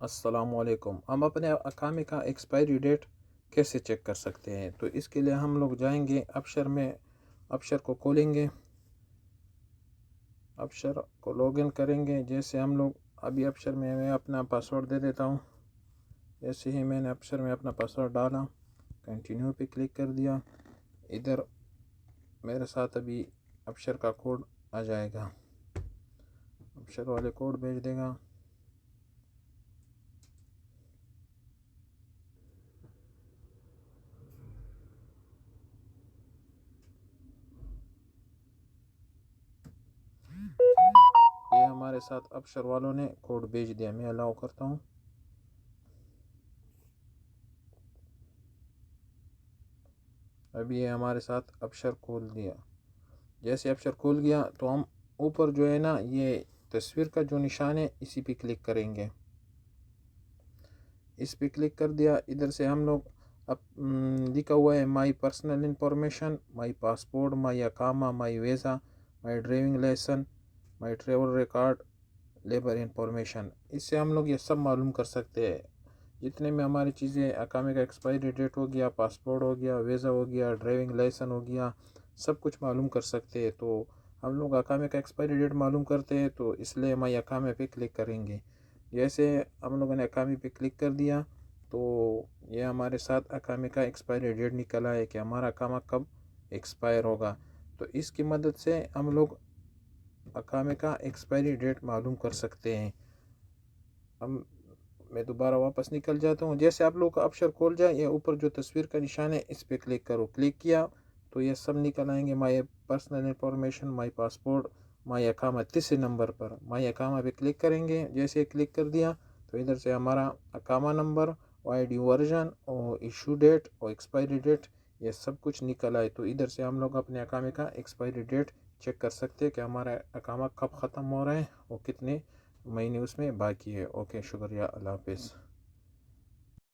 अस्सलाम वालेकुम। हम अपने अकामे का एक्सपायरी डेट कैसे चेक कर सकते हैं? तो इसके लिए हम लोग जाएंगे अपशर में, अपशर को खोलेंगे, अपशर को लॉगिन करेंगे। जैसे हम लोग अभी अपशर में मैं अपना पासवर्ड दे देता हूँ। जैसे ही मैंने अपशर में अपना पासवर्ड डाला, कंटिन्यू पे क्लिक कर दिया, इधर मेरे साथ अभी अपशर का कोड आ जाएगा, अपशर वाले कोड भेज देगा। ये हमारे साथ अपशर वालों ने कोड भेज दिया। मैं अलाउ करता हूँ। अभी ये हमारे साथ अपशर खोल दिया। जैसे अपशर खोल गया तो हम ऊपर जो है ना, ये तस्वीर का जो निशान है इसी पे क्लिक करेंगे। इस पे क्लिक कर दिया। इधर से हम लोग अब लिखा हुआ है my personal information, my passport, my अकामा, my visa, my driving licence, my travel record, labour information. इससे हम लोग ये सब मालूम कर सकते हैं। जितने में हमारी चीज़ें, अकामे का एक्सपायरी डेट हो गया, पासपोर्ट हो गया, वीज़ा हो गया, ड्राइविंग लाइसेंस हो गया, सब कुछ मालूम कर सकते हैं। तो हम लोग अकामे का एक्सपायरी डेट मालूम करते हैं, तो इसलिए माई अकामे पे क्लिक करेंगे। जैसे हम लोगों ने अकामे पे क्लिक कर दिया तो ये हमारे साथ अकामे का एक्सपायरी डेट निकला है कि हमारा अकामा कब एक्सपायर होगा। तो इसकी मदद से हम लोग अकामे का एक्सपायरी डेट मालूम कर सकते हैं। हम मैं दोबारा वापस निकल जाता हूँ। जैसे आप लोग का अपशर खोल जाए, ये ऊपर जो तस्वीर का निशान है इस पर क्लिक करो। क्लिक किया तो ये सब निकल आएंगे, my personal information, my passport, my अकामा। तीसरे नंबर पर माई अकामा पे क्लिक करेंगे। जैसे क्लिक कर दिया तो इधर से हमारा अकामा नंबर, ID वर्जन और इशू डेट और एक्सपायरी डेट, ये सब कुछ निकल आए। तो इधर से हम लोग अपने अकामे का एक्सपायरी डेट चेक कर सकते हैं कि हमारा अकामा कब ख़त्म हो रहा है और कितने महीने उसमें बाकी है। ओके, शुक्रिया, अल्लाह हाफिज़।